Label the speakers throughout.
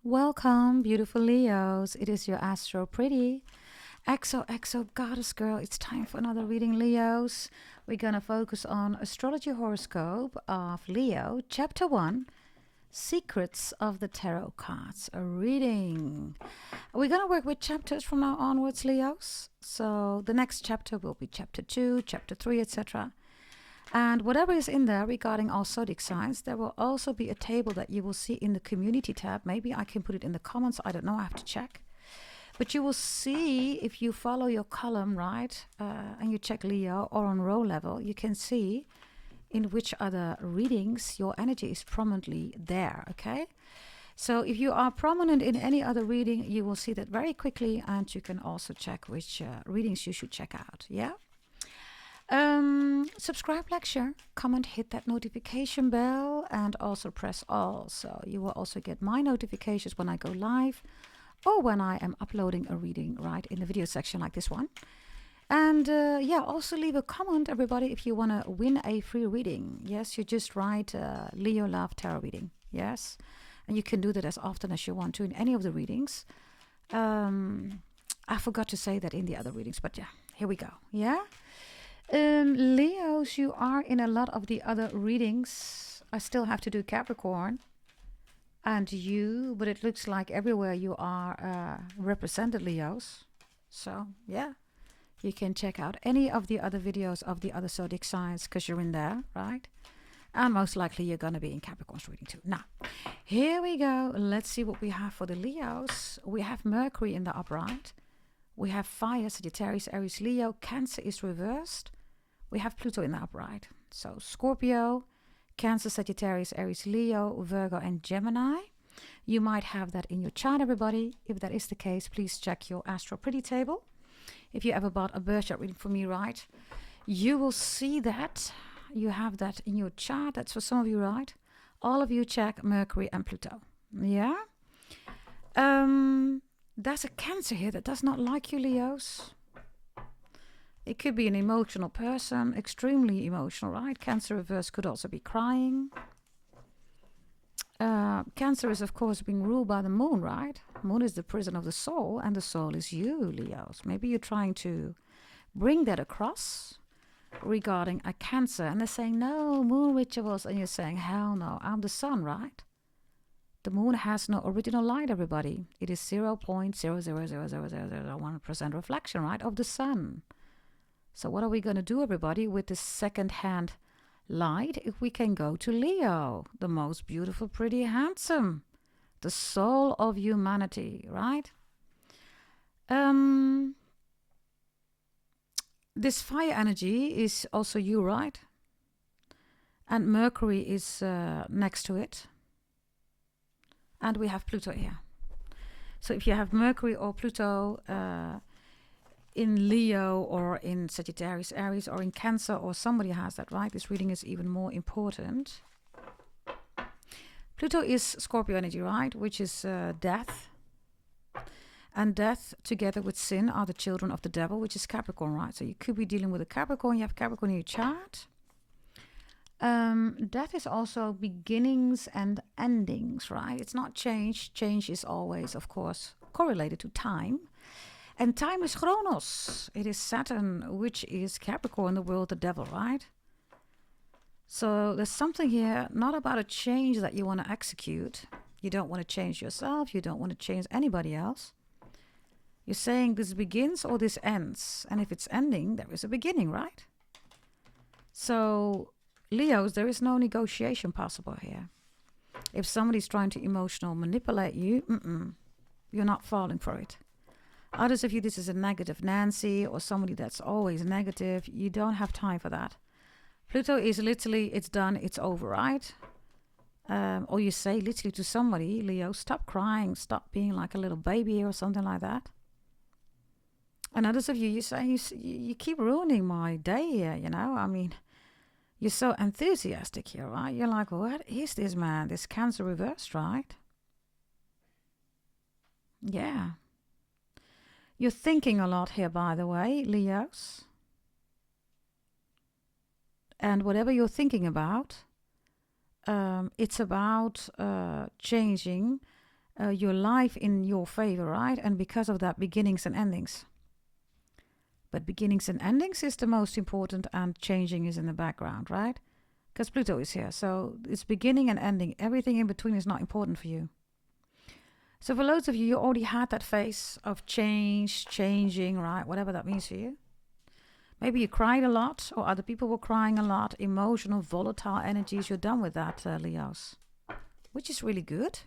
Speaker 1: Welcome, beautiful Leos. It is your Astro Pretty XOXO Goddess Girl. It's time for another reading, Leos. We're going to focus on Astrology Horoscope of Leo, Chapter 1, Secrets of the Tarot Cards, a reading. We're going to work with chapters from now onwards, Leos. So the next chapter will be Chapter 2, Chapter 3, etc. And whatever is in there regarding all zodiac signs, there will also be a table that you will see in the community tab. Maybe I can put it in the comments. I don't know. I have to check. But you will see if you follow your column, right, and you check Leo or on row level, you can see in which other readings your energy is prominently there, okay? So if you are prominent in any other reading, you will see that very quickly, and you can also check which readings you should check out, yeah? Subscribe, like, share, comment, hit that notification bell, and also press all. So you will also get my notifications when I go live or when I am uploading a reading right in the video section like this one. And yeah, also leave a comment, everybody, if you want to win a free reading. Yes, you just write Leo Love Tarot reading. Yes, and you can do that as often as you want to in any of the readings. I forgot to say that in the other readings, but yeah, here we go. Yeah. Leos, you are in a lot of the other readings. I still have to do Capricorn and you, but it looks like everywhere you are represented, Leos. So yeah, you can check out any of the other videos of the other zodiac signs because you're in there, right? And most likely you're going to be in Capricorn's reading too. Now, here we go. Let's see what we have for the Leos. We have Mercury in the upright. We have fire, Sagittarius, Aries, Leo. Cancer is reversed. We have Pluto in the upright. So Scorpio, Cancer, Sagittarius, Aries, Leo, Virgo, and Gemini. You might have that in your chart, everybody. If that is the case, please check your Astro Pretty table. If you ever bought a birth chart reading for me, right, you will see that you have that in your chart. That's for some of you, right? All of you check Mercury and Pluto. Yeah? There's a Cancer here that does not like you, Leos. It could be an emotional person, extremely emotional, right? Cancer reverse could also be crying. Cancer is, of course, being ruled by the moon, right? Moon is the prison of the soul, and the soul is you, Leos. Maybe you're trying to bring that across regarding a Cancer, and they're saying, no, moon rituals, and you're saying, hell no, I'm the sun, right? The moon has no original light, everybody. It is 0.0000001% reflection, right, of the sun. So what are we going to do, everybody, with this second-hand light if we can go to Leo, the most beautiful, pretty, handsome, the soul of humanity, right? This fire energy is also you, right? And Mercury is next to it. And we have Pluto here. So if you have Mercury or Pluto in Leo or in Sagittarius, Aries, or in Cancer, or somebody has that, right? This reading is even more important. Pluto is Scorpio energy, right? Which is death. And death together with sin are the children of the devil, which is Capricorn, right? So you could be dealing with a Capricorn. You have Capricorn in your chart. Death is also beginnings and endings, right? It's not change. Change is always, of course, correlated to time. And time is Chronos. It is Saturn, which is Capricorn, the world, the devil, right? So there's something here, not about a change that you want to execute. You don't want to change yourself. You don't want to change anybody else. You're saying this begins or this ends. And if it's ending, there is a beginning, right? So, Leos, there is no negotiation possible here. If somebody's trying to emotional manipulate you, you're not falling for it. Others of you, this is a negative Nancy or somebody that's always negative. You don't have time for that. Pluto is literally, it's done, it's over, right? Or you say literally to somebody, Leo, stop crying, stop being like a little baby or something like that. And others of you, you say, you keep ruining my day here, you know? I mean, you're so enthusiastic here, right? You're like, what is this, man? This Cancer reversed, right? Yeah. You're thinking a lot here, by the way, Leos. And whatever you're thinking about, it's about changing your life in your favor, right? And because of that, beginnings and endings. But beginnings and endings is the most important, and changing is in the background, right? Because Pluto is here. So it's beginning and ending. Everything in between is not important for you. So for loads of you, you already had that phase of change, changing, right? Whatever that means for you. Maybe you cried a lot, or other people were crying a lot. Emotional, volatile energies. You're done with that, Leos. Which is really good.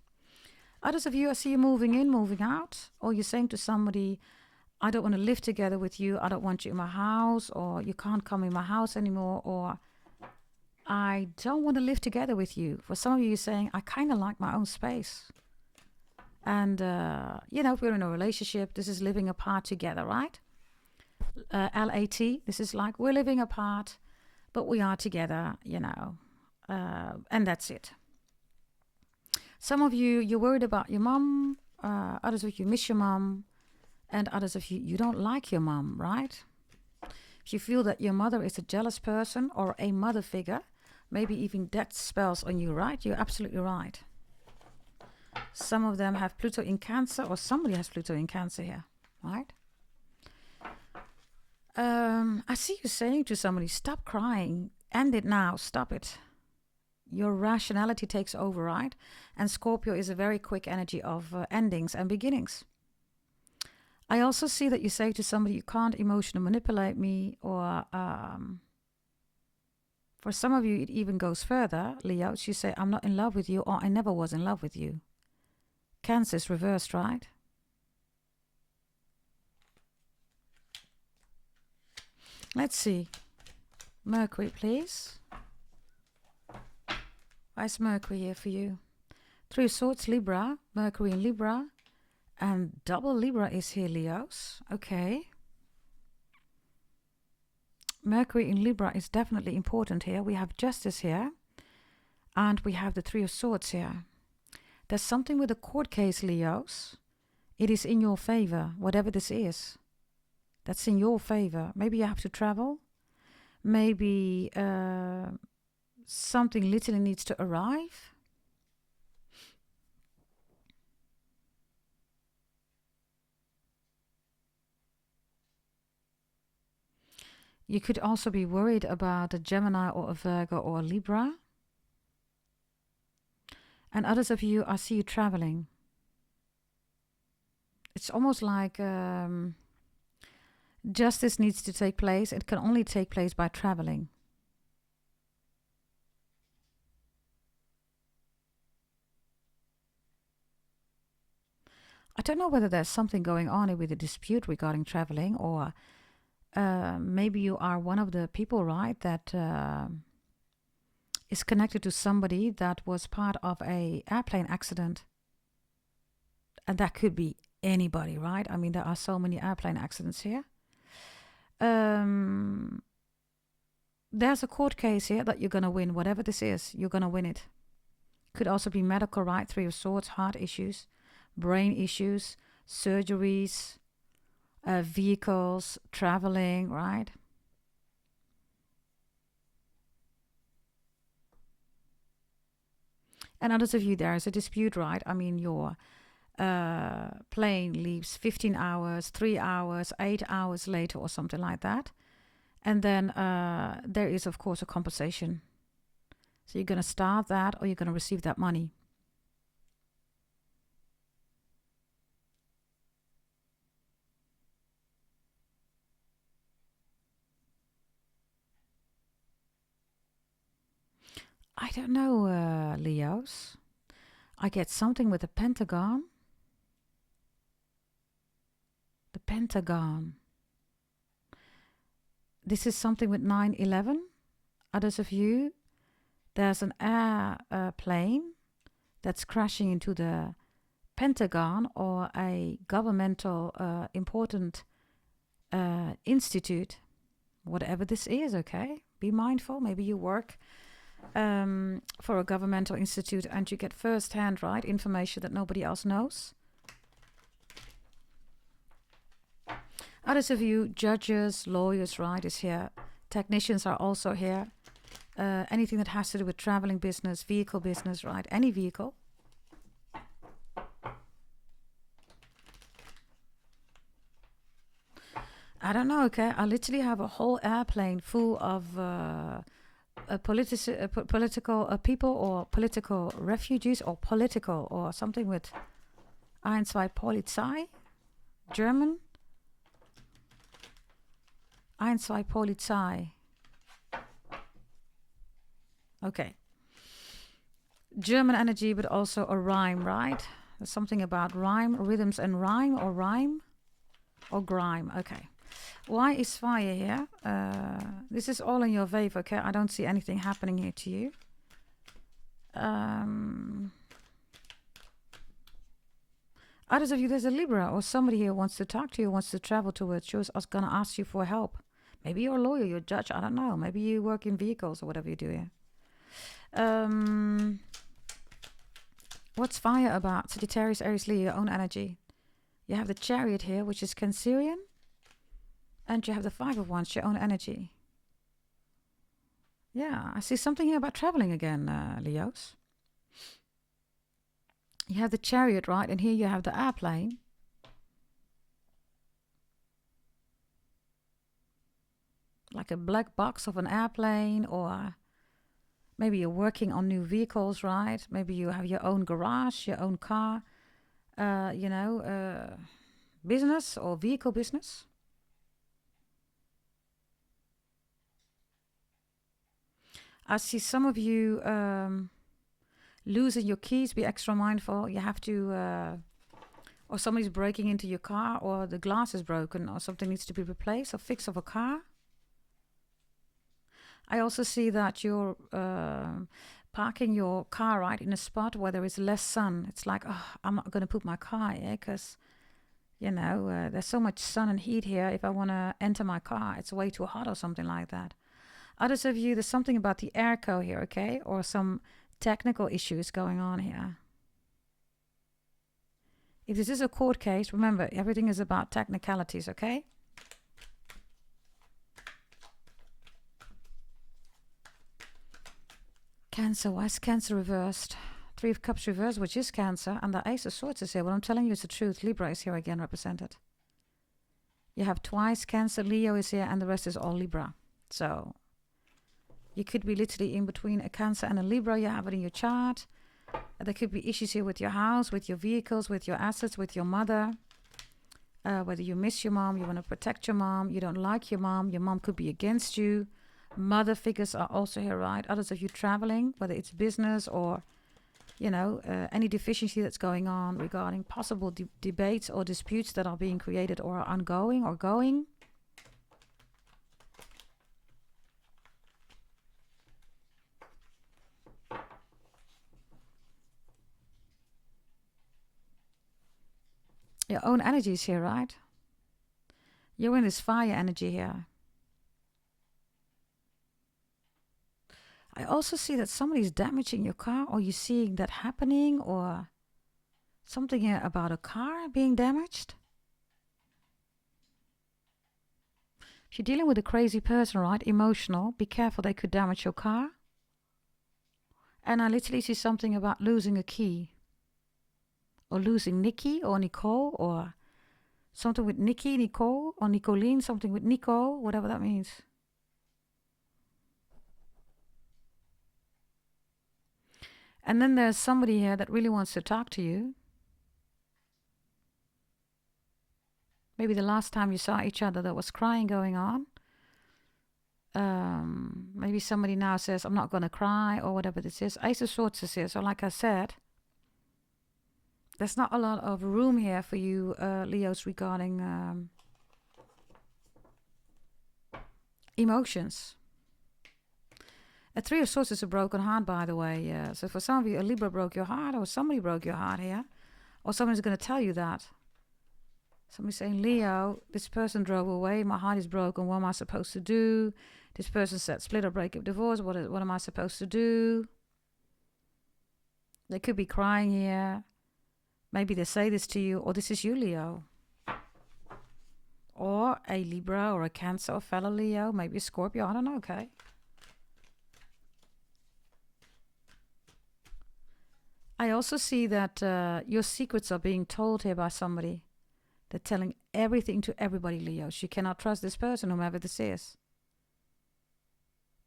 Speaker 1: Others of you, I see you moving in, moving out. Or you're saying to somebody, I don't want to live together with you. I don't want you in my house. Or you can't come in my house anymore. Or I don't want to live together with you. For some of you, you're saying, I kind of like my own space. And, if we're in a relationship, this is living apart together, right? LAT, this is like we're living apart, but we are together, and that's it. Some of you, you're worried about your mum. Others of you miss your mum. And others of you, you don't like your mum, right? If you feel that your mother is a jealous person or a mother figure, maybe even death spells on you, right? You're absolutely right. Some of them have Pluto in Cancer, or somebody has Pluto in Cancer here, right? I see you saying to somebody, stop crying, end it now, stop it. Your rationality takes over, right? And Scorpio is a very quick energy of endings and beginnings. I also see that you say to somebody, you can't emotionally manipulate me, or for some of you, it even goes further, Leos. You say, I'm not in love with you, or I never was in love with you. Cancer is reversed, right? Let's see. Mercury, please. Why's Mercury here for you? Three of Swords, Libra. Mercury in Libra. And double Libra is here, Leos. Okay. Mercury in Libra is definitely important here. We have Justice here. And we have the Three of Swords here. There's something with a court case, Leos. It is in your favor, whatever this is. That's in your favor. Maybe you have to travel. Maybe something literally needs to arrive. You could also be worried about a Gemini or a Virgo or a Libra. And others of you, I see you traveling. It's almost like justice needs to take place. It can only take place by traveling. I don't know whether there's something going on with a dispute regarding traveling, or maybe you are one of the people, right, that is connected to somebody that was part of a airplane accident. And that could be anybody, right? I mean, there are so many airplane accidents here. There's a court case here that you're going to win. Whatever this is, you're going to win it. Could also be medical, right? Three of Swords, heart issues, brain issues, surgeries, vehicles, traveling, right? And others of you, there is a dispute, right? I mean, your plane leaves 15 hours, 3 hours, 8 hours later or something like that. And then there is, of course, a compensation. So you're going to start that, or you're going to receive that money. I don't know, Leos. I get something with the Pentagon. The Pentagon. This is something with 9/11. Others of you, there's an airplane that's crashing into the Pentagon or a governmental important institute. Whatever this is, okay? Be mindful. Maybe you work for a governmental institute and you get first-hand, right, information that nobody else knows. Others of you, judges, lawyers, right, is here. Technicians are also here. Anything that has to do with traveling business, vehicle business, right, any vehicle. I don't know, okay? I literally have a whole airplane full of political people or political refugees or political or something with ein, zwei Polizei, German. Ein, zwei Polizei. Okay. German energy, but also a rhyme, right? There's something about rhyme, rhythms and rhyme or grime. Okay. Why is fire here? This is all in your favor, okay? I don't see anything happening here to you. Others of you, there's a Libra or somebody here wants to talk to you, wants to travel towards you, is going to ask you for help. Maybe you're a lawyer, you're a judge, I don't know. Maybe you work in vehicles or whatever you do here. What's fire about? Sagittarius, Aries, Leo, your own energy. You have the Chariot here, which is Cancerian. And you have the Five of Wands, your own energy. Yeah, I see something here about traveling again, Leos. You have the Chariot, right? And here you have the airplane. Like a black box of an airplane, or maybe you're working on new vehicles, right? Maybe you have your own garage, your own car, business or vehicle business. I see some of you losing your keys. Be extra mindful. You have to, or somebody's breaking into your car, or the glass is broken, or something needs to be replaced or fixed of a car. I also see that you're parking your car right in a spot where there is less sun. It's like, oh, I'm not going to put my car here because, there's so much sun and heat here. If I want to enter my car, it's way too hot or something like that. Others of you, there's something about the airco here, okay? Or some technical issues going on here. If this is a court case, remember, everything is about technicalities, okay? Cancer, why is Cancer reversed? Three of Cups reversed, which is Cancer, and the Ace of Swords is here. What I'm telling you is the truth. Libra is here again represented. You have twice Cancer, Leo is here, and the rest is all Libra. So you could be literally in between a Cancer and a Libra. You have it in your chart. There could be issues here with your house, with your vehicles, with your assets, with your mother. Whether you miss your mom, you want to protect your mom, you don't like your mom could be against you. Mother figures are also here, right? Others of you traveling, whether it's business or, any deficiency that's going on regarding possible debates or disputes that are being created or are ongoing or going. Your own energy is here, right? You're in this fire energy here. I also see that somebody's damaging your car, or you're seeing that happening, or something here about a car being damaged. If you're dealing with a crazy person, right, emotional, be careful, they could damage your car. And I literally see something about losing a key, or losing Nikki or Nicole, or something with Nikki, Nicole, or Nicolene, something with Nico, whatever that means. And then there's somebody here that really wants to talk to you. Maybe the last time you saw each other, there was crying going on. Maybe somebody now says, I'm not going to cry, or whatever this is. Ace of Swords is here. So like I said, there's not a lot of room here for you, Leos, regarding emotions. A Three of Swords is a broken heart, by the way. So for some of you, a Libra broke your heart, or somebody broke your heart here. Or somebody's going to tell you that. Somebody's saying, Leo, this person drove away. My heart is broken. What am I supposed to do? This person said, split or break up, divorce. What am I supposed to do? They could be crying here. Maybe they say this to you, or this is you, Leo. Or a Libra or a Cancer or fellow Leo. Maybe a Scorpio. I don't know, okay? I also see that your secrets are being told here by somebody. They're telling everything to everybody, Leos. You cannot trust this person, whomever this is.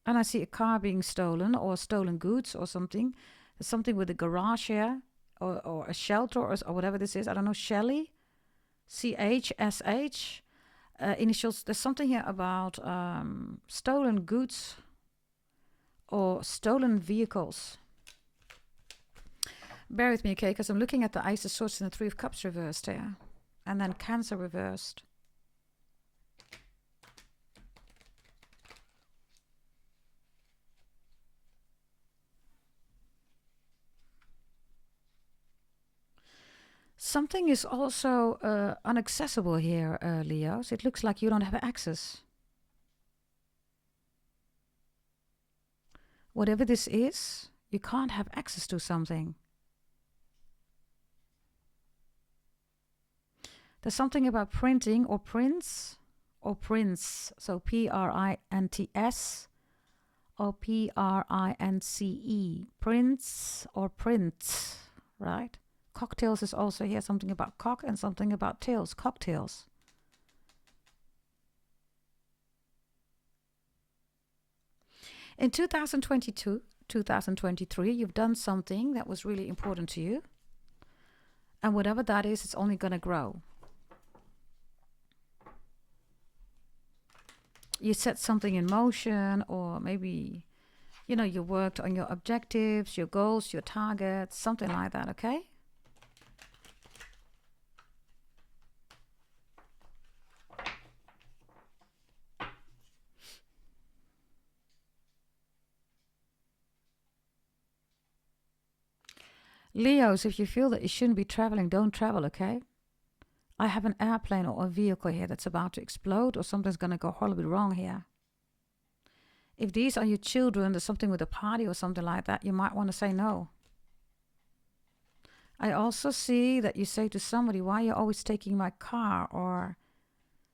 Speaker 1: And I see a car being stolen or stolen goods or something. There's something with a garage here or a shelter or whatever this is. I don't know, Shelly? CHSH? Initials. There's something here about stolen goods or stolen vehicles. Bear with me, okay, because I'm looking at the Ace of Swords and the Three of Cups reversed here. And then Cancer reversed. Something is also inaccessible here, Leos. It looks like you don't have access. Whatever this is, you can't have access to something. There's something about printing or prints or prince. So P-R-I-N-T-S or P-R-I-N-C-E. Prince or prints, right? Cocktails is also here. Something about cock and something about tails. Cocktails. In 2022, 2023, you've done something that was really important to you. And whatever that is, it's only going to grow. You set something in motion, or maybe, you know, you worked on your objectives, your goals, your targets, something like that, okay? Leos, if you feel that you shouldn't be traveling, don't travel, okay? I have an airplane or a vehicle here that's about to explode, or something's going to go horribly wrong here. If these are your children, there's something with a party or something like that, you might want to say no. I also see that you say to somebody, why are you always taking my car? Or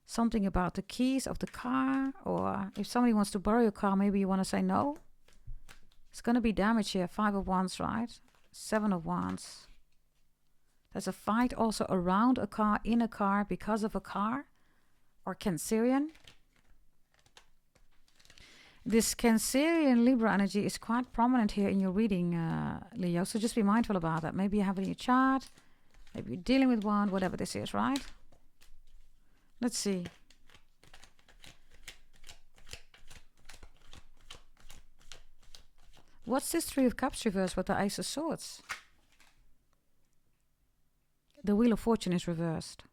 Speaker 1: something about the keys of the car. Or if somebody wants to borrow your car, maybe you want to say no. It's going to be damage here. 5 of Wands, right? 7 of Wands. There's a fight also around a car, in a car, because of a car. Or Cancerian. This Cancerian Libra energy is quite prominent here in your reading, Leo. So just be mindful about that. Maybe you have it in your chart. Maybe you're dealing with one, whatever this is, right? Let's see. What's this Three of Cups reversed with the Ace of Swords? The Wheel of Fortune is reversed.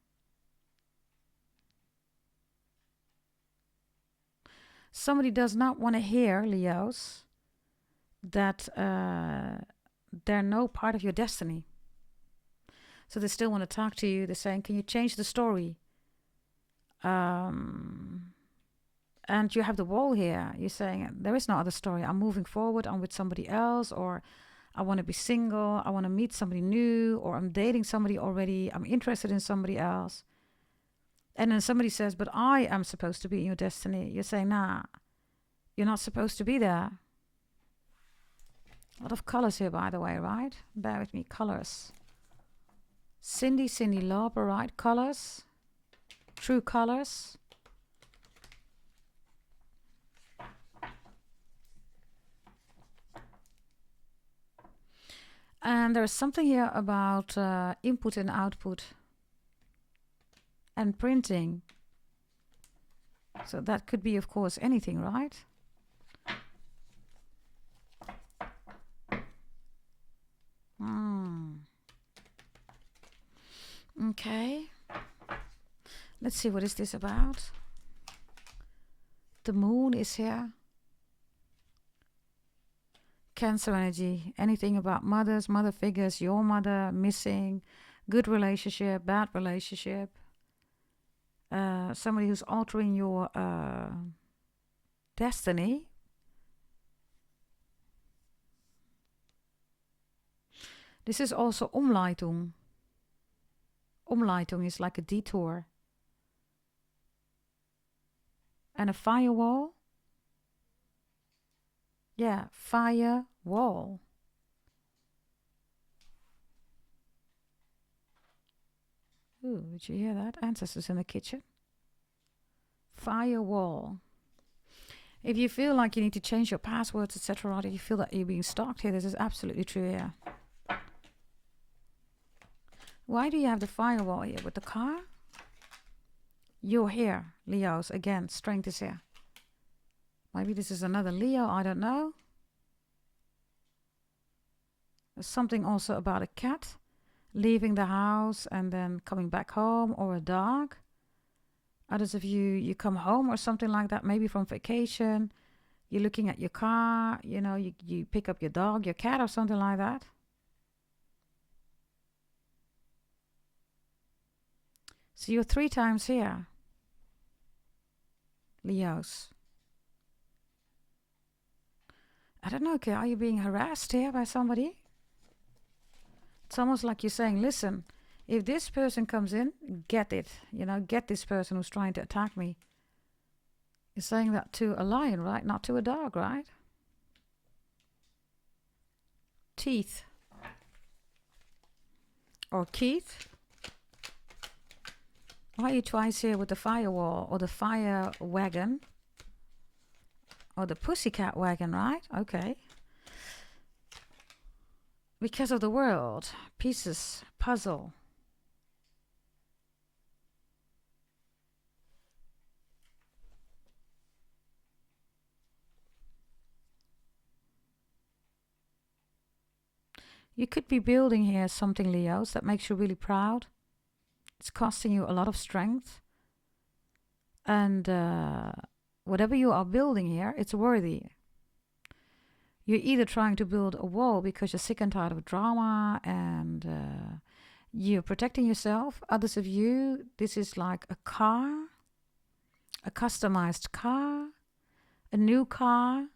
Speaker 1: Somebody does not want to hear, Leos, that they're no part of your destiny. So they still want to talk to you. They're saying, can you change the story? And you have the wall here. You're saying, there is no other story. I'm moving forward. I'm with somebody else. Or I want to be single. I want to meet somebody new. Or I'm dating somebody already. I'm interested in somebody else. And then somebody says, but I am supposed to be in your destiny. You're saying, nah, you're not supposed to be there. A lot of colors here, by the way, right? Bear with me. Colors. Cindy Lauper, right? Colors. True colors. And there's something here about input and output. And printing. So that could be, of course, anything, right? Okay. Let's see, what is this about? The moon is here. Cancer energy. Anything about mothers, mother figures, your mother, missing, good relationship, bad relationship. Somebody who's altering your destiny. This is also Umleitung. Umleitung is like a detour. And a firewall. Yeah, firewall. Ooh, did you hear that? Ancestors in the kitchen. Firewall. If you feel like you need to change your passwords, etc., or you feel that you're being stalked here, this is absolutely true here. Why do you have the firewall here with the car? You're here, Leos. Again, strength is here. Maybe this is another Leo, I don't know. There's something also about a cat leaving the house and then coming back home, or a dog. Others of you come home or something like that, maybe from vacation. You're looking at your car, you know, you pick up your dog, your cat, or something like that. So you're 3 times here, Leos. I don't know, okay, are you being harassed here by somebody? It's almost like you're saying, listen, if this person comes in, get it. You know, get this person who's trying to attack me. You're saying that to a lion, right? Not to a dog, right? Teeth. Or Keith. Why are you twice here with the firewall or the fire wagon? Or the pussycat wagon, right? Okay. Because of the world. Pieces. Puzzle. You could be building here something, Leos, that makes you really proud. It's costing you a lot of strength. And whatever you are building here, it's worthy. You're either trying to build a wall because you're sick and tired of drama and you're protecting yourself. Others of you, this is like a car, a customized car, a new car,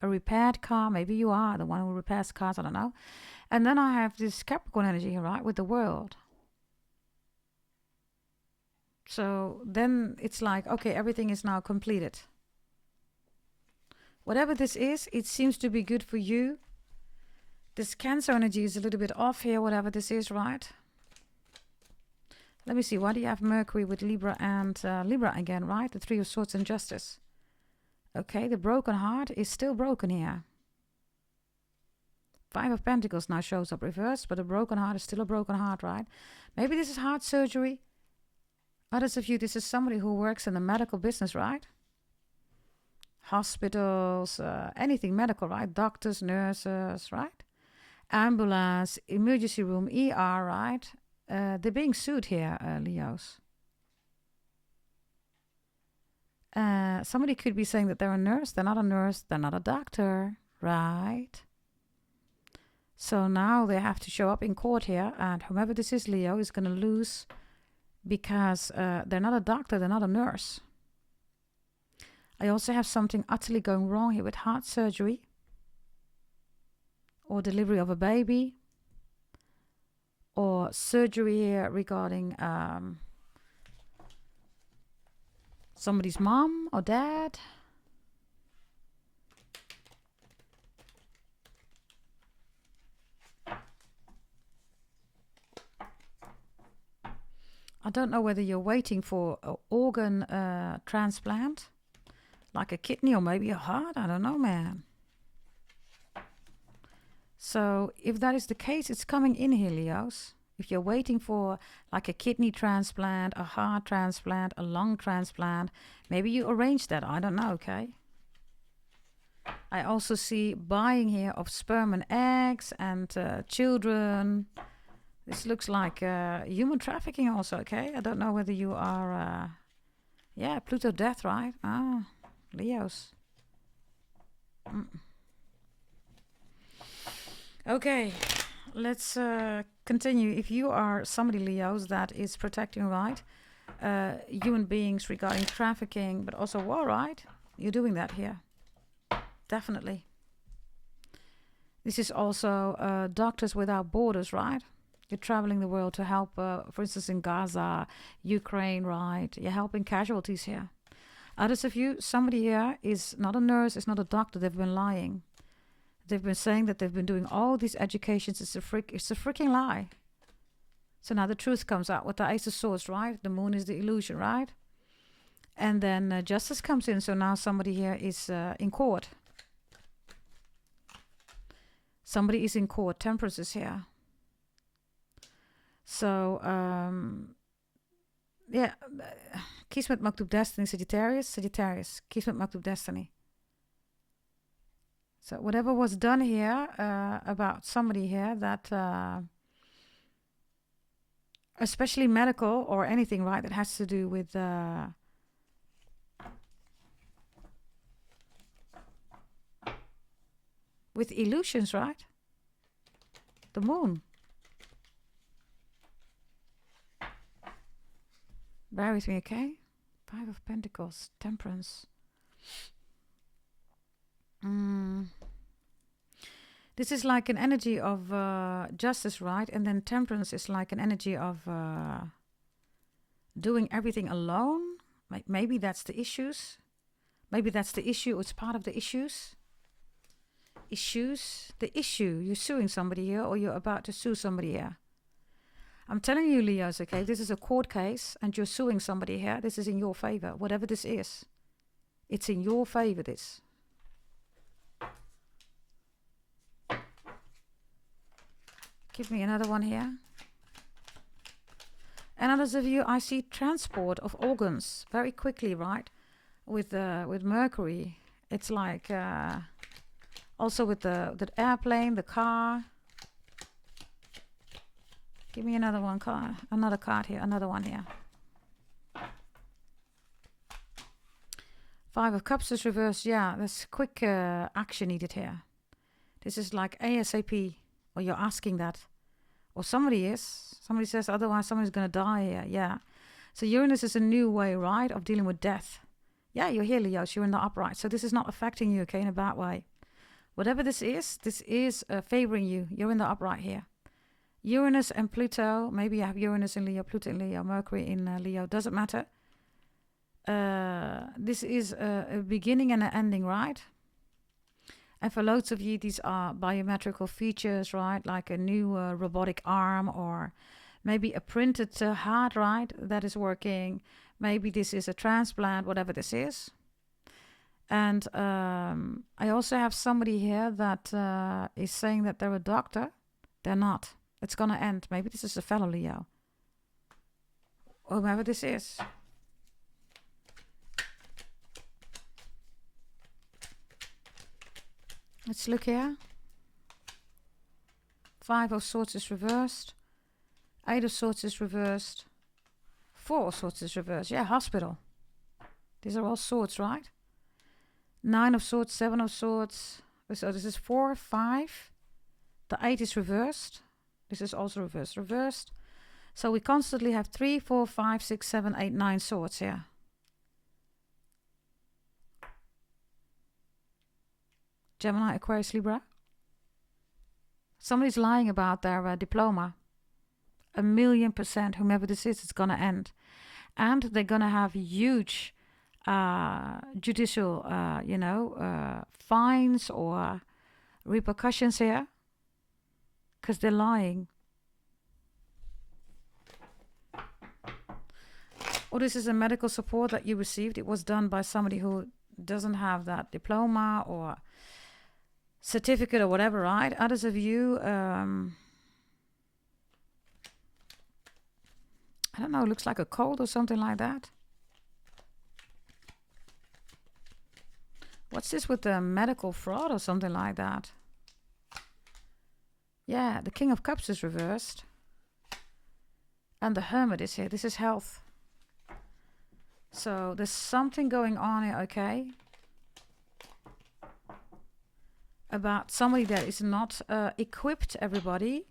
Speaker 1: a repaired car. Maybe you are the one who repairs cars, I don't know. And then I have this Capricorn energy here, right, with the world. So then it's like, okay, everything is now completed. Whatever this is, it seems to be good for you. This Cancer energy is a little bit off here, whatever this is, right? Let me see, why do you have Mercury with Libra and Libra again, right? The 3 of Swords and Justice. Okay, the broken heart is still broken here. 5 of Pentacles now shows up reversed, but a broken heart is still a broken heart, right? Maybe this is heart surgery. Others of you, this is somebody who works in the medical business, right? Hospitals, anything medical, right? Doctors, nurses, right? Ambulance, emergency room, ER, right? They're being sued here, Leos. Somebody could be saying that they're a nurse. They're not a nurse. They're not a doctor, right? So now they have to show up in court here. And whomever this is, Leo, is going to lose because they're not a doctor. They're not a nurse. I also have something utterly going wrong here with heart surgery or delivery of a baby or surgery here regarding somebody's mom or dad. I don't know whether you're waiting for an organ transplant, like a kidney or maybe a heart. I don't know, man. So if that is the case, it's coming in here, Leos. If you're waiting for like a kidney transplant, a heart transplant, a lung transplant, maybe you arrange that. I don't know, okay? I also see buying here of sperm and eggs and children. This looks like human trafficking also, okay? I don't know whether you are... yeah, Pluto death, right? Ah, Leos. Okay, let's continue. If you are somebody, Leos, that is protecting, right? Human beings regarding trafficking, but also war, right? You're doing that here. Definitely. This is also Doctors Without Borders, right? You're traveling the world to help, for instance, in Gaza, Ukraine, right? You're helping casualties here. Others of you, somebody here is not a nurse, is not a doctor. They've been lying. They've been saying that they've been doing all these educations. It's a freaking lie. So now the truth comes out with the Ace of Swords, right? The moon is the illusion, right? And then justice comes in. So now somebody here is in court. Somebody is in court. Temperance is here. So, yeah. Kies met maktub destiny, Sagittarius. Sagittarius. Kies met maktub destiny. So whatever was done here about somebody here that, especially medical or anything, right, that has to do with illusions, right? The moon. Bear with me, okay? 5 of Pentacles, Temperance. This is like an energy of justice, right? And then Temperance is like an energy of doing everything alone. Maybe that's the issues. Maybe that's the issue. It's part of the issues. The issue. You're suing somebody here, or you're about to sue somebody here. I'm telling you, Leos, okay, this is a court case and you're suing somebody here. This is in your favor. Whatever this is, it's in your favor, this. Give me another one here. And others of you, I see transport of organs very quickly, right? With Mercury. It's like also with the airplane, the car. Give me another one card. Another card here. Another one here. 5 of Cups is reversed. Yeah, there's quick action needed here. This is like ASAP. Or you're asking that. Or somebody is. Somebody says otherwise somebody's going to die here. Yeah. So Uranus is a new way, right, of dealing with death. Yeah, you're here, Leos. You're in the upright. So this is not affecting you, okay, in a bad way. Whatever this is favoring you. You're in the upright here. Uranus and Pluto, maybe you have Uranus in Leo, Pluto in Leo, Mercury in Leo, doesn't matter. This is a beginning and an ending, right? And for loads of you, these are biometrical features, right? Like a new robotic arm, or maybe a printed heart, right? That is working. Maybe this is a transplant, whatever this is. And I also have somebody here that is saying that they're a doctor. They're not. It's going to end. Maybe this is a fellow Leo. Or whoever this is. Let's look here. 5 of Swords is reversed. 8 of Swords is reversed. 4 of Swords is reversed. Yeah, hospital. These are all swords, right? 9 of Swords, 7 of Swords. So this is 4, 5. The 8 is reversed. This is also reversed. So we constantly have 3, 4, 5, 6, 7, 8, 9 swords here. Gemini, Aquarius, Libra. Somebody's lying about their diploma. 1,000,000%, whomever this is, it's going to end. And they're going to have huge judicial, fines or repercussions here. Because they're lying. Or this is a medical support that you received. It was done by somebody who doesn't have that diploma or certificate or whatever, right? Others of you, I don't know, looks like a cold or something like that. What's this with the medical fraud or something like that? Yeah, the King of Cups is reversed. And the Hermit is here. This is health. So there's something going on here, okay? About somebody that is not equipped, everybody.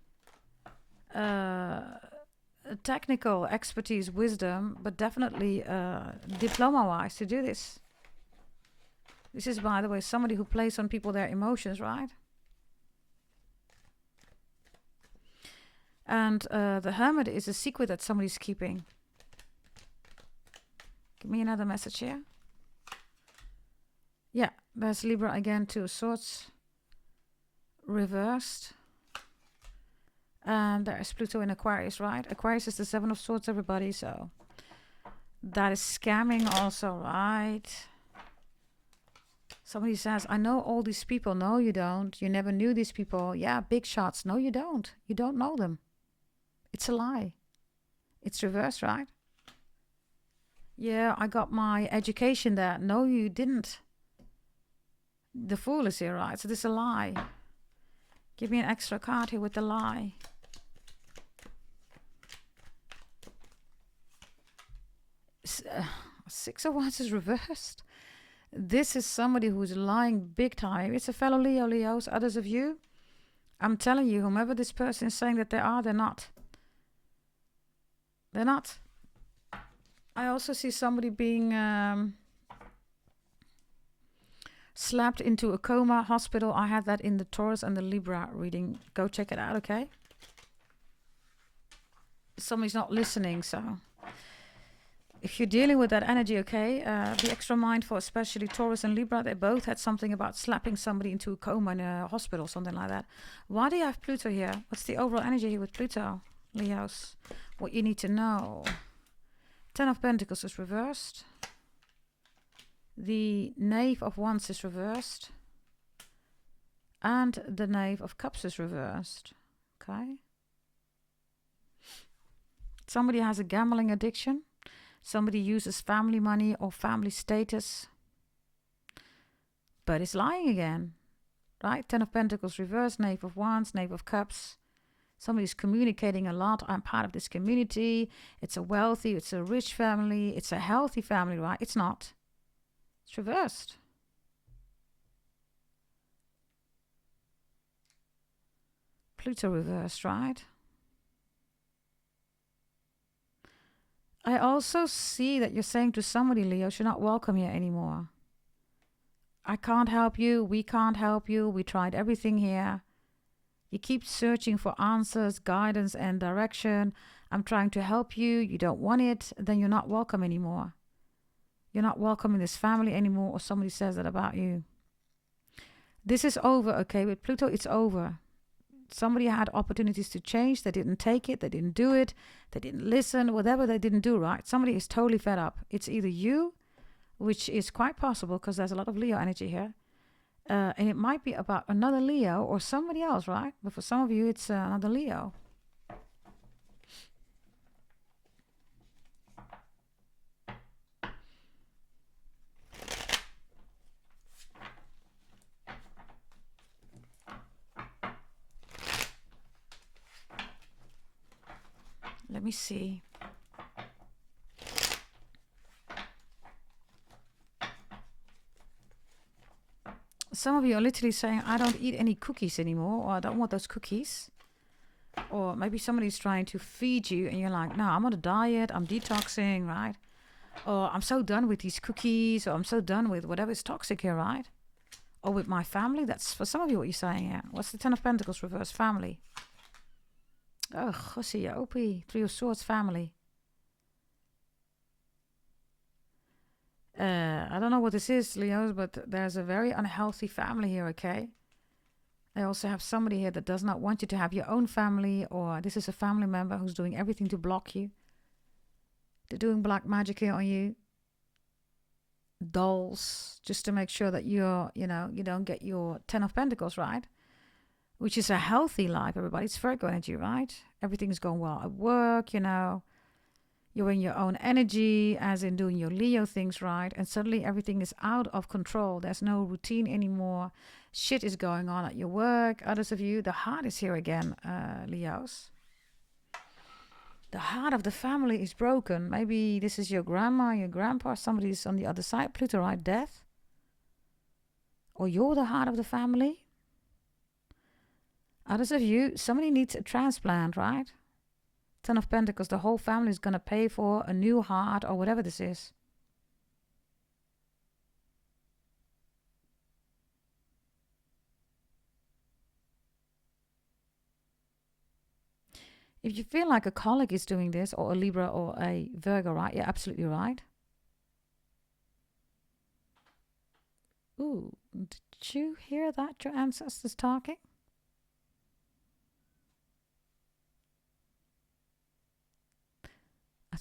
Speaker 1: Technical expertise, wisdom, but definitely diploma-wise to do this. This is, by the way, somebody who plays on people their emotions, right? And the Hermit is a secret that somebody's keeping. Give me another message here. Yeah, there's Libra again, 2 of Swords. Reversed. And there's Pluto in Aquarius, right? Aquarius is the Seven of Swords, everybody. So that is scamming also, right? Somebody says, I know all these people. No, you don't. You never knew these people. Yeah, big shots. No, you don't. You don't know them. It's a lie. It's reversed, right? Yeah, I got my education there. No, you didn't. The Fool is here, right? So this is a lie. Give me an extra card here with the lie. Six of Wands is reversed. This is somebody who's lying big time. It's a fellow Leo, Leos. Others of you, I'm telling you, whomever this person is saying that they are, they're not. They're not. I also see somebody being slapped into a coma hospital. I had that in the Taurus and the Libra reading. Go check it out, okay? Somebody's not listening, so if you're dealing with that energy, okay, be extra mindful, especially Taurus and Libra. They both had something about slapping somebody into a coma in a hospital, something like that. Why do you have Pluto here? What's the overall energy here with Pluto, Leos? What you need to know. Ten of Pentacles is reversed. The Knave of Wands is reversed. And the Knave of Cups is reversed. Okay. Somebody has a gambling addiction. Somebody uses family money or family status. But is lying again. Right? Ten of Pentacles reversed. Knave of Wands. Knave of Cups. Somebody's communicating a lot. I'm part of this community. It's a wealthy, it's a rich family. It's a healthy family, right? It's not. It's reversed. Pluto reversed, right? I also see that you're saying to somebody, Leo, you're not welcome here anymore. I can't help you. We can't help you. We tried everything here. You keep searching for answers, guidance, and direction. I'm trying to help you. You don't want it. Then you're not welcome anymore. You're not welcome in this family anymore, or somebody says that about you. This is over, okay? With Pluto, it's over. Somebody had opportunities to change. They didn't take it. They didn't do it. They didn't listen. Whatever they didn't do, right? Somebody is totally fed up. It's either you, which is quite possible because there's a lot of Leo energy here. And it might be about another Leo or somebody else, right? But for some of you, it's another Leo. Let me see. Some of you are literally saying, I don't eat any cookies anymore, or I don't want those cookies. Or maybe somebody's trying to feed you and you're like, no, I'm on a diet, I'm detoxing, right? Or I'm so done with these cookies, or I'm so done with whatever is toxic here, right? Or with my family. That's for some of you what you're saying here. What's the Ten of Pentacles reverse? Family. Oh, Gussie, Opie. Three of Swords, family. I don't know what this is, Leos, but there's a very unhealthy family here, okay? I also have somebody here that does not want you to have your own family, or this is a family member who's doing everything to block you. They're doing black magic here on you. Dolls, just to make sure that you're, you don't get your Ten of Pentacles, right? Which is a healthy life, everybody. It's Virgo energy, right? Everything's going well at work, You're in your own energy, as in doing your Leo things, right? And suddenly everything is out of control. There's no routine anymore. Shit is going on at your work. Others of you, the heart is here again, Leos. The heart of the family is broken. Maybe this is your grandma, your grandpa, somebody's on the other side. Pluto, right? Death. Or you're the heart of the family. Others of you, somebody needs a transplant, right? Ten of Pentacles, the whole family is going to pay for a new heart or whatever this is. If you feel like a colleague is doing this, or a Libra or a Virgo, right? You're absolutely right. Ooh, did you hear that, your ancestors talking?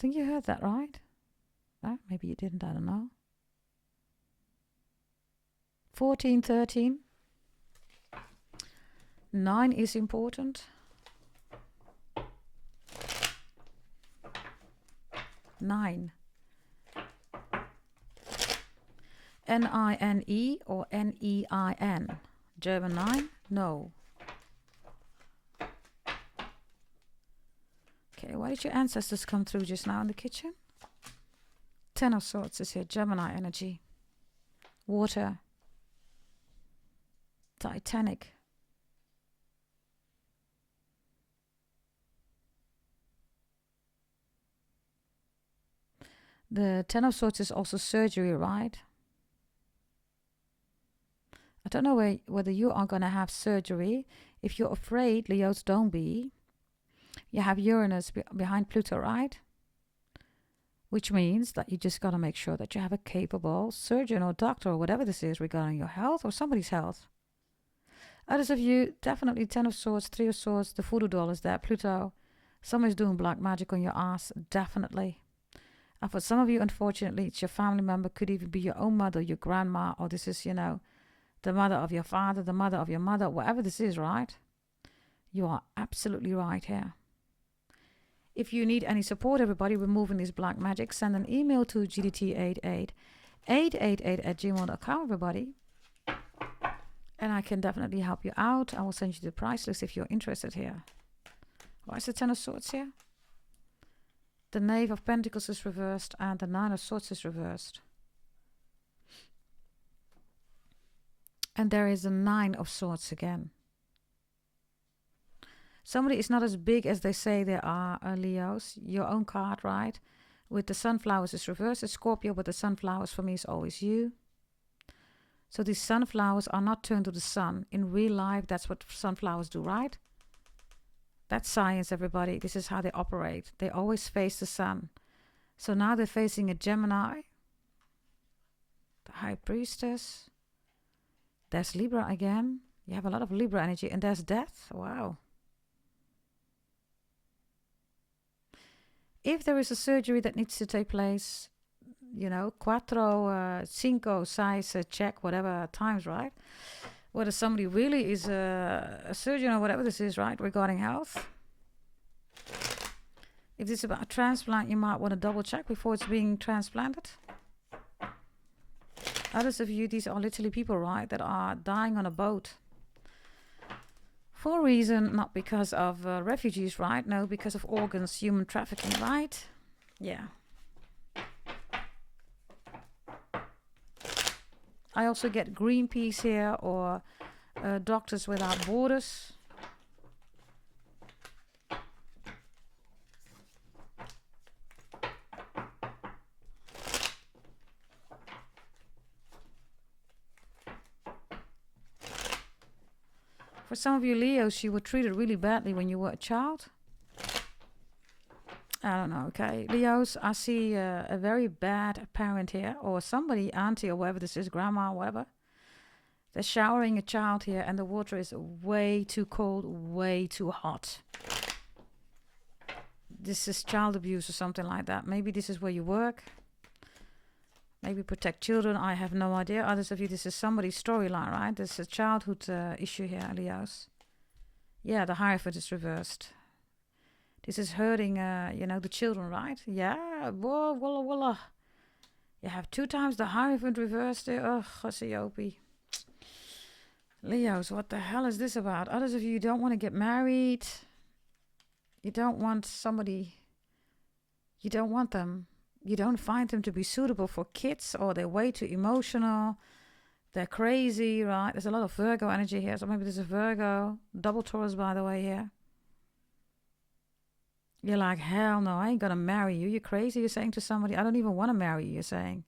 Speaker 1: think you heard that right. Maybe you didn't, I don't know. 14, 13. 9 is important. 9. N-I-N-E or N-E-I-N. German 9? No. Okay, why did your ancestors come through just now in the kitchen? 10 of Swords is here. Gemini energy. Water. Titanic. The 10 of Swords is also surgery, right? I don't know whether you are going to have surgery. If you're afraid, Leos, don't be. You have Uranus behind Pluto, right? Which means that you just got to make sure that you have a capable surgeon or doctor or whatever this is regarding your health or somebody's health. Others of you, definitely 10 of Swords, 3 of Swords, the voodoo doll is there, Pluto. Somebody's doing black magic on your ass, definitely. And for some of you, unfortunately, it's your family member, could even be your own mother, your grandma, or this is, you know, the mother of your father, the mother of your mother, whatever this is, right? You are absolutely right here. If you need any support, everybody, removing this black magic, send an email to gdt88888@gmail.com, everybody. And I can definitely help you out. I will send you the price list if you're interested here. Why is the 10 of Swords here? The Knave of Pentacles is reversed and the 9 of Swords is reversed. And there is a 9 of Swords again. Somebody is not as big as they say they are, Leos. Your own card, right? With the sunflowers is reversed. It's Scorpio, but the sunflowers for me is always you. So these sunflowers are not turned to the sun. In real life, that's what sunflowers do, right? That's science, everybody. This is how they operate. They always face the sun. So now they're facing a Gemini. The High Priestess. There's Libra again. You have a lot of Libra energy. And there's Death. Wow. If there is a surgery that needs to take place, you know, 4, 5, size, check, whatever times, right? Whether somebody really is a surgeon or whatever this is, right, regarding health. If this is about a transplant, you might want to double check before it's being transplanted. Others of you, these are literally people, right, that are dying on a boat. For a reason, not because of refugees, right? No, because of organs, human trafficking, right? Yeah. I also get Greenpeace here or Doctors Without Borders. For some of you Leos, you were treated really badly when you were a child. I don't know, okay. Leos, I see a very bad parent here, or somebody, auntie or whatever this is, grandma, whatever. They're showering a child here and the water is way too cold, way too hot. This is child abuse or something like that. Maybe this is where you work. Maybe protect children, I have no idea. Others of you, this is somebody's storyline, right? This is a childhood issue here, Leos. Yeah, the Hierophant is reversed. This is hurting, you know, the children, right? Yeah, whoa, walla, walla. You have 2 times the Hierophant reversed there. Ugh, Cassiope. Leos, what the hell is this about? Others of you don't want to get married. You don't want somebody. You don't want them. You don't find them to be suitable for kids, or they're way too emotional. They're crazy, right? There's a lot of Virgo energy here. So maybe there's a Virgo. Double Taurus, by the way, here. You're like, hell no, I ain't gonna marry you. You're crazy, you're saying to somebody. I don't even want to marry you, you're saying.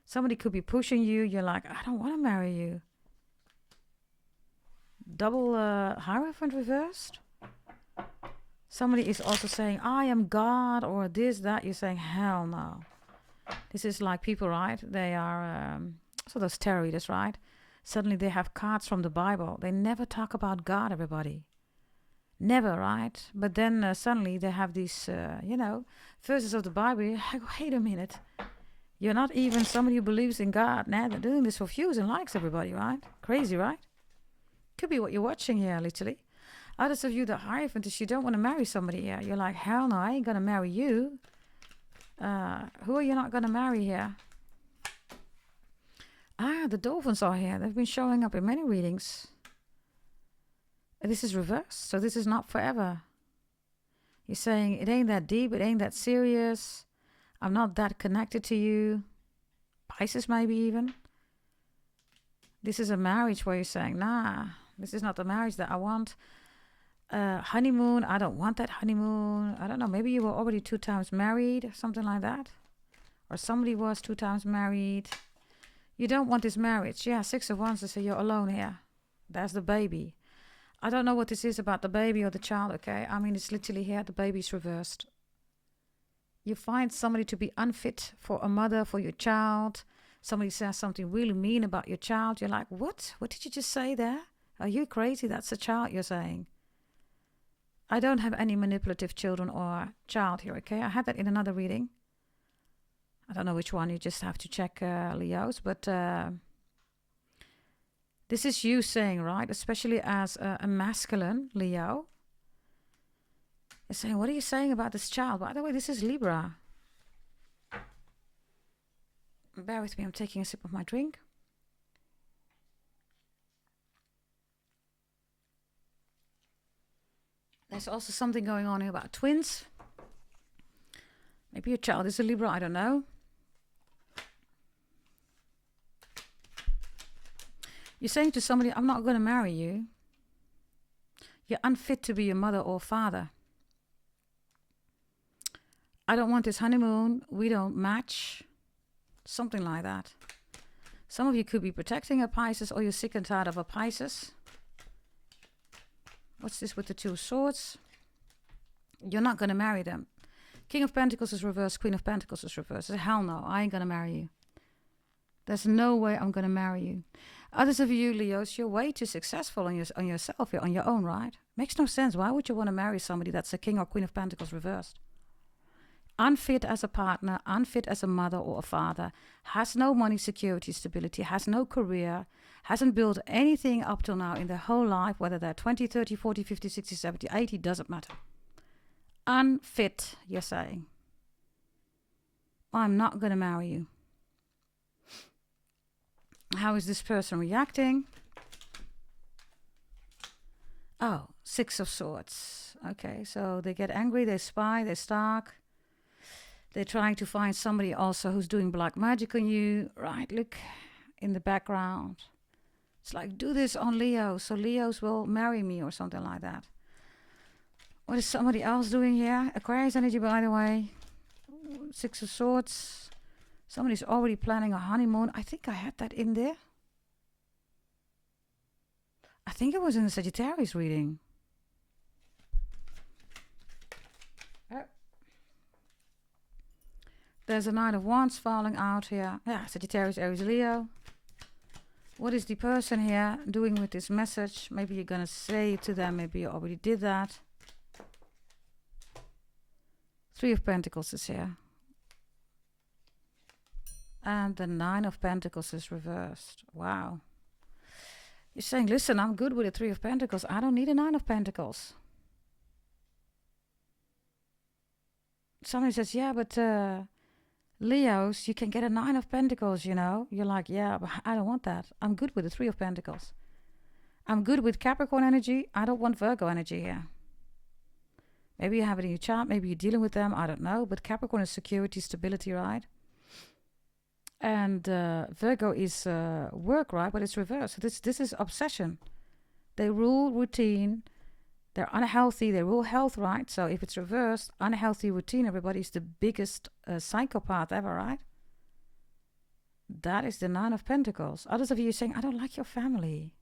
Speaker 1: Somebody could be pushing you. You're like, I don't want to marry you. Double Hierophant reversed. Somebody is also saying, I am God, or this, that. You're saying, hell no. This is like people, right? They are, so those tarot readers, right? Suddenly they have cards from the Bible. They never talk about God, everybody. Never, right? But then suddenly they have these, verses of the Bible. You're like, wait a minute. You're not even somebody who believes in God. Now they're doing this for views and likes, everybody, right? Crazy, right? Could be what you're watching here, literally. Others of you, the Hierophant, you don't want to marry somebody here. You're like, hell no, I ain't going to marry you. Who are you not going to marry here? The dolphins are here. They've been showing up in many readings. This is reversed, so this is not forever. You're saying, it ain't that deep, it ain't that serious. I'm not that connected to you. Pisces maybe even. This is a marriage where you're saying, nah, this is not the marriage that I want. Honeymoon, I don't want that honeymoon. I don't know, maybe you were already 2 times married, something like that. Or somebody was 2 times married. You don't want this marriage. Yeah, 6 of Wands, they say you're alone here. There's the baby. I don't know what this is about the baby or the child, okay? I mean, it's literally here, the baby's reversed. You find somebody to be unfit for a mother, for your child. Somebody says something really mean about your child. You're like, what? What did you just say there? Are you crazy? That's a child, you're saying. I don't have any manipulative children or child here, okay? I had that in another reading. I don't know which one. You just have to check Leos. But this is you saying, right? Especially as a masculine Leo. You're saying, what are you saying about this child? By the way, this is Libra. Bear with me. I'm taking a sip of my drink. There's also something going on here about twins. Maybe your child is a Libra. I don't know. You're saying to somebody, I'm not going to marry you. You're unfit to be a mother or father. I don't want this honeymoon. We don't match. Something like that. Some of you could be protecting a Pisces, or you're sick and tired of a Pisces. What's this with the 2 swords? You're not going to marry them. King of Pentacles is reversed. Queen of Pentacles is reversed. Hell no, I ain't going to marry you. There's no way I'm going to marry you. Others of you, Leos, you're way too successful on yourself. You're on your own, right? Makes no sense. Why would you want to marry somebody that's a King or Queen of Pentacles reversed? Unfit as a partner, unfit as a mother or a father, has no money, security, stability, has no career, hasn't built anything up till now in their whole life, whether they're 20, 30, 40, 50, 60, 70, 80, doesn't matter. Unfit, you're saying. I'm not going to marry you. How is this person reacting? Oh, 6 of Swords. Okay, so they get angry, they spy, they stalk. They're trying to find somebody also who's doing black magic on you. Right, look in the background. It's like, do this on Leo, so Leos will marry me or something like that. What is somebody else doing here? Aquarius energy, by the way. 6 of Swords. Somebody's already planning a honeymoon. I think I had that in there. I think it was in the Sagittarius reading. There's a Knight of Wands falling out here. Yeah, Sagittarius, Aries, Leo. What is the person here doing with this message? Maybe you're going to say it to them. Maybe you already did that. 3 of Pentacles is here. And the 9 of Pentacles is reversed. Wow. You're saying, listen, I'm good with the 3 of Pentacles. I don't need a 9 of Pentacles. Somebody says, yeah, but Leos, you can get a 9 of Pentacles, you know. You're like, yeah, but I don't want that. I'm good with the 3 of Pentacles. I'm good with Capricorn energy. I don't want Virgo energy here. Maybe you have it in your chart. Maybe you're dealing with them. I don't know. But Capricorn is security, stability, right? And Virgo is work, right? But it's reversed. So this is obsession. They rule routine. They're unhealthy. They rule health, right? So if it's reversed, unhealthy routine, everybody's the biggest psychopath ever, right? That is the 9 of Pentacles. Others of you are saying, I don't like your family.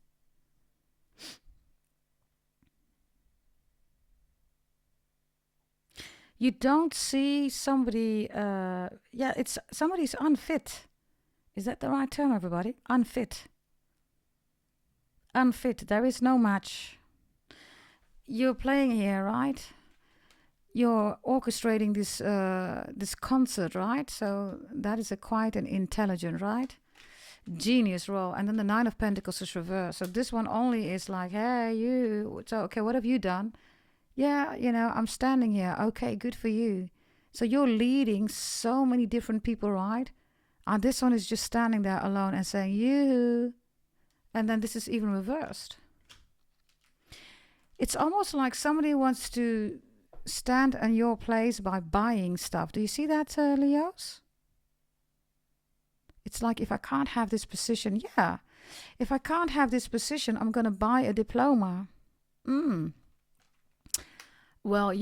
Speaker 1: You don't see somebody, it's somebody's unfit. Is that the right term, everybody? Unfit. Unfit. There is no match. you're playing here, right? You're orchestrating this concert, right? So that is a quite an intelligent, right? Genius role. And then the Nine of Pentacles is reversed. So this one only is like, hey, you. So, okay, what have you done? Yeah, I'm standing here. Okay, good for you. So you're leading so many different people, right? And this one is just standing there alone and saying, you. And then this is even reversed. It's almost like somebody wants to stand in your place by buying stuff. Do you see that, Leos? It's like, if I can't have this position, if I can't have this position, I'm going to buy a diploma. Well,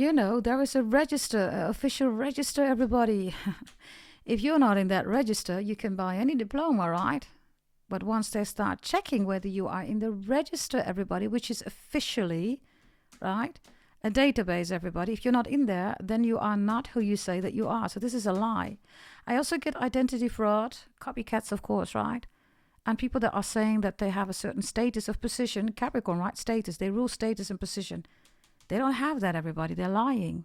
Speaker 1: there is a register, official register, everybody. If you're not in that register, you can buy any diploma, right? But once they start checking whether you are in the register, everybody, which is officially, right, a database, everybody. If you're not in there, then you are not who you say that you are. So this is a lie. I also get identity fraud, copycats, of course, right? And people that are saying that they have a certain status of position, Capricorn, right? Status. They rule status and position. They don't have that, everybody. They're lying.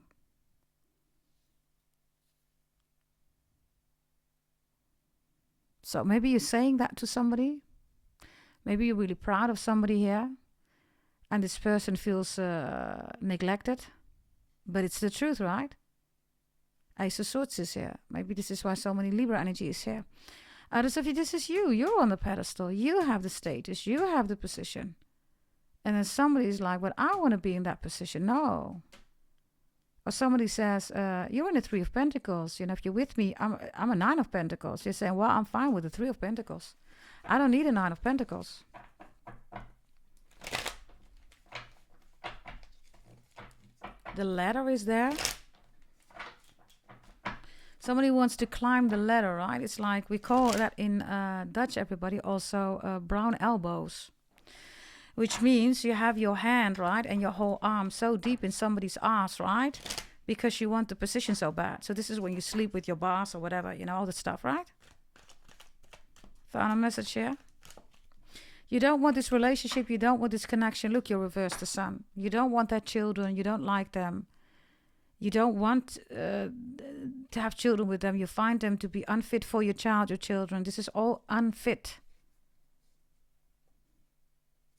Speaker 1: So maybe you're saying that to somebody. Maybe you're really proud of somebody here. And this person feels neglected. But it's the truth, right? Ace of Swords is here. Maybe this is why so many Libra energy is here. Others of you, this is you. You're on the pedestal. You have the status. You have the position. And then somebody's like, well, I want to be in that position. No. Or somebody says, you're in the Three of Pentacles. If you're with me, I'm a Nine of Pentacles. You're saying, well, I'm fine with the Three of Pentacles. I don't need a Nine of Pentacles. The ladder is there. Somebody wants to climb the ladder, right? It's like, we call that in Dutch, everybody, also brown elbows. Which means you have your hand, right, and your whole arm so deep in somebody's ass, right? Because you want the position so bad. So this is when you sleep with your boss or whatever, all the stuff, right? Found a message here. You don't want this relationship. You don't want this connection. Look, you reverse the sun. You don't want that children. You don't like them. You don't want to have children with them. You find them to be unfit for your child, your children. This is all unfit.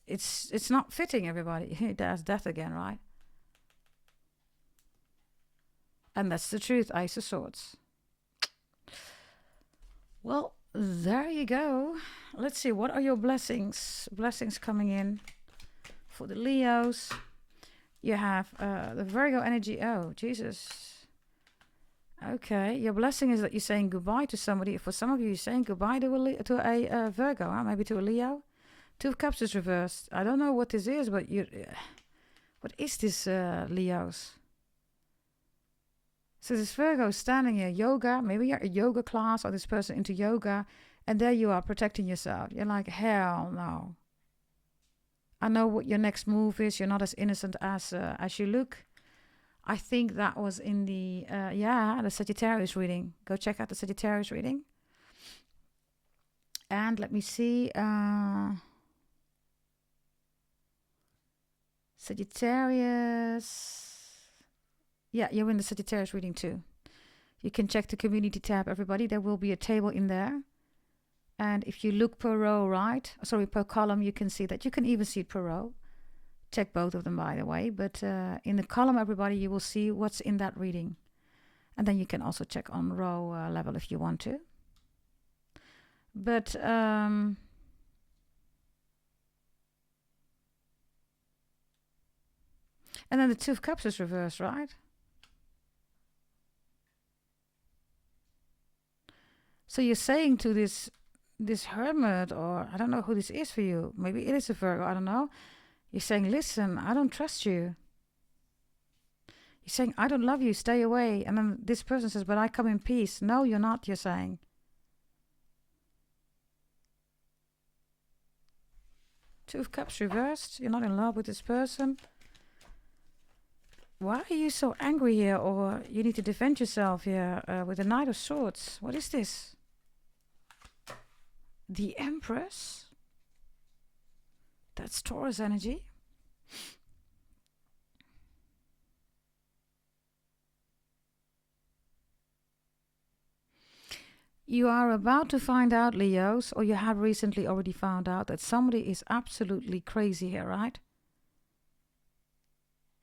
Speaker 1: It's not fitting, everybody. There's death again, right? And that's the truth, Ace of Swords. Well, there you go. Let's see, what are your blessings? Blessings coming in for the Leos. You have the Virgo energy. Oh, Jesus. Okay, your blessing is that you're saying goodbye to somebody. For some of you, you're saying goodbye to a Virgo, huh? Maybe to a Leo. Two of Cups is reversed. I don't know what this is, but what is this, Leos? So this Virgo standing here, yoga. Maybe you're a yoga class or this person into yoga. And there you are protecting yourself. You're like, hell no. I know what your next move is. You're not as innocent as you look. I think that was in the Sagittarius reading. Go check out the Sagittarius reading. And let me see. Sagittarius. Yeah, you're in the Sagittarius reading too. You can check the community tab, everybody. There will be a table in there. And if you look per row, right? Sorry, per column, you can see that. You can even see it per row. Check both of them, by the way. But in the column, everybody, you will see what's in that reading. And then you can also check on row level if you want to. But and then the Two of Cups is reversed, right? So you're saying to this hermit, or I don't know who this is for you. Maybe it is a Virgo, I don't know. You're saying, listen, I don't trust you. You're saying, I don't love you, stay away. And then this person says, but I come in peace. No, you're not, you're saying. Two of Cups reversed. You're not in love with this person. Why are you so angry here? Or you need to defend yourself here with the Knight of Swords. What is this? The Empress? That's Taurus energy. You are about to find out, Leos, or you have recently already found out that somebody is absolutely crazy here, right?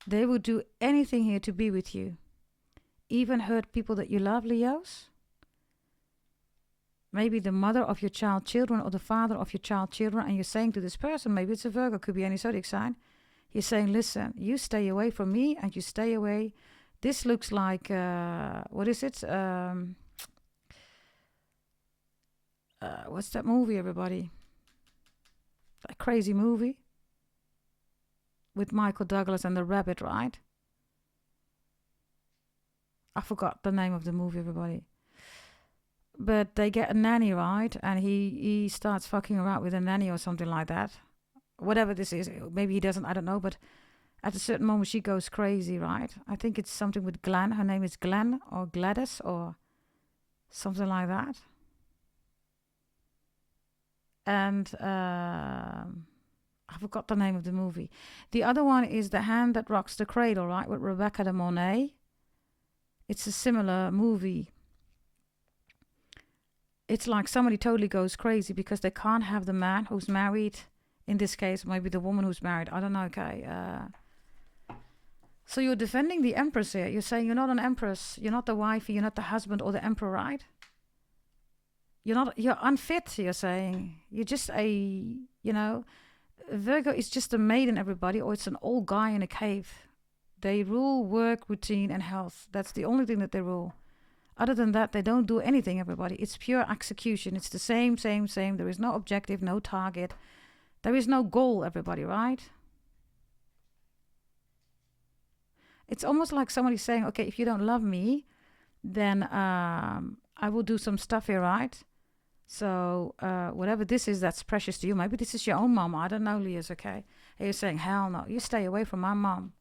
Speaker 1: They would do anything here to be with you. Even hurt people that you love, Leos. Maybe the mother of your child children or the father of your child children, and you're saying to this person, maybe it's a Virgo, could be any zodiac sign, you're saying, listen, you stay away from me and you stay away. This looks like, what is it? What's that movie, everybody? That crazy movie with Michael Douglas and the rabbit, right? I forgot the name of the movie, everybody. But they get a nanny, right? And he starts fucking around with a nanny or something like that. Whatever this is. Maybe he doesn't, I don't know. But at a certain moment, she goes crazy, right? I think it's something with Glenn. Her name is Glenn or Gladys or something like that. And I forgot the name of the movie. The other one is The Hand That Rocks the Cradle, right? With Rebecca de Mornay. It's a similar movie. It's like somebody totally goes crazy because they can't have the man who's married. In this case, maybe the woman who's married. I don't know, okay. So you're defending the empress here. You're saying you're not an empress. You're not the wife. You're not the husband or the emperor, right? You're unfit, you're saying. You're just Virgo is just a maiden, everybody, or it's an old guy in a cave. They rule work, routine, and health. That's the only thing that they rule. Other than that, they don't do anything, everybody. It's pure execution. It's the same. There is no objective, no target. There is no goal, everybody, right? It's almost like somebody saying, okay, if you don't love me, then I will do some stuff here, right? So whatever this is that's precious to you, maybe this is your own mom. I don't know, Leah's, okay? And you're saying, hell no, you stay away from my mom.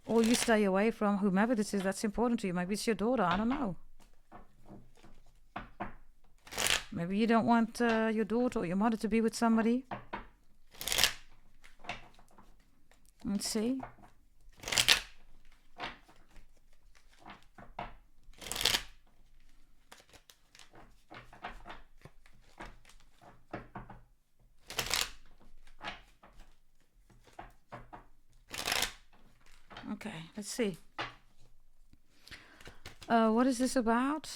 Speaker 1: Or you stay away from whomever this is that's important to you. Maybe it's your daughter, I don't know. Maybe you don't want your daughter or your mother to be with somebody. Let's see. Okay, let's see. What is this about?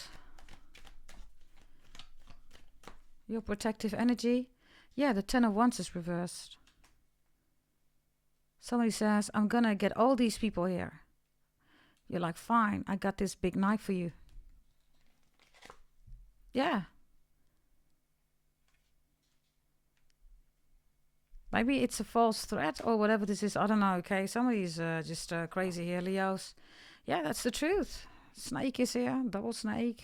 Speaker 1: Your protective energy. Yeah, the 10 of Wands is reversed. Somebody says, I'm gonna get all these people here. You're like, fine, I got this big knife for you. Yeah. Maybe it's a false threat or whatever this is. I don't know, okay? Somebody's just crazy here, Leos. Yeah, that's the truth. Snake is here, double snake.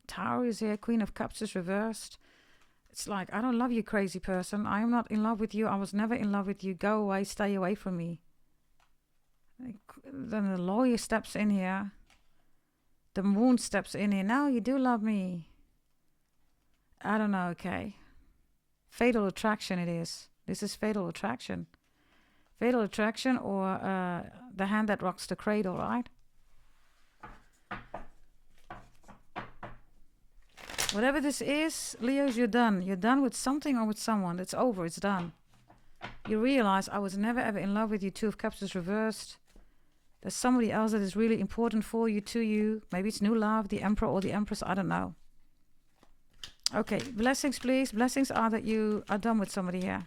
Speaker 1: Tower is here, Queen of Cups is reversed. It's like, I don't love you, crazy person. I am not in love with you. I was never in love with you. Go away, stay away from me. Then the lawyer steps in here. The moon steps in here. Now you do love me. I don't know, okay. Fatal attraction it is. This is fatal attraction. Fatal attraction or the hand that rocks the cradle, right? Whatever this is, Leos, you're done. You're done with something or with someone. It's over. It's done. You realize I was never ever in love with you. 2 of Cups is reversed. There's somebody else that is really important for you, to you. Maybe it's new love, the Emperor or the Empress. I don't know. Okay, blessings, please. Blessings are that you are done with somebody here.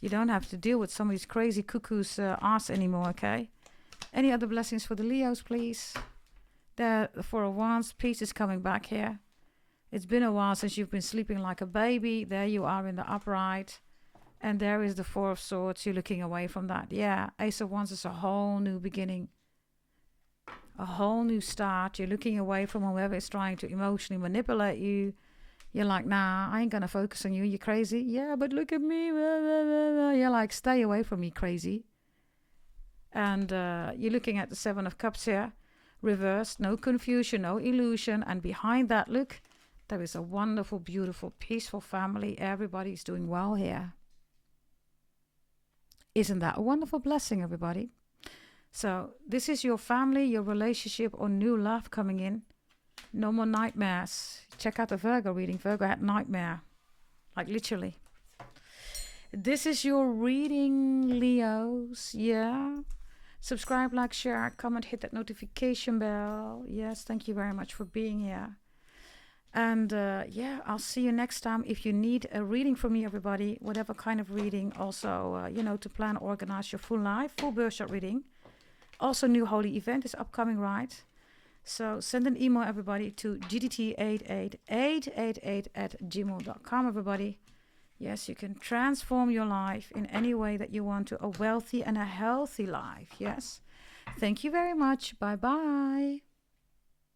Speaker 1: You don't have to deal with somebody's crazy cuckoo's ass anymore, okay? Any other blessings for the Leos, please? The 4 of Wands, peace is coming back here. It's been a while since you've been sleeping like a baby. There you are in the upright. And there is the 4 of Swords. You're looking away from that. Yeah, Ace of Wands is a whole new beginning. A whole new start. You're looking away from whoever is trying to emotionally manipulate you. You're like, nah, I ain't gonna focus on you. You're crazy. Yeah, but look at me. You're like, stay away from me, crazy. And you're looking at the 7 of Cups here. Reversed. No confusion, no illusion. And behind that, look, there is a wonderful, beautiful, peaceful family. Everybody's doing well here. Isn't that a wonderful blessing, everybody? So this is your family, your relationship, or new love coming in. No more nightmares. Check out the Virgo reading. Virgo had nightmare. Like literally. This is your reading, Leos. Yeah. Subscribe, like, share, comment, hit that notification bell. Yes, thank you very much for being here. And yeah, I'll see you next time. If you need a reading from me, everybody, whatever kind of reading, also, you know, to plan, organize your full life, full birth chart reading. Also, new holy event is upcoming, right? So send an email, everybody, to gdt88888@gmail.com, everybody. Yes, you can transform your life in any way that you want to a wealthy and a healthy life. Yes. Thank you very much. Bye-bye.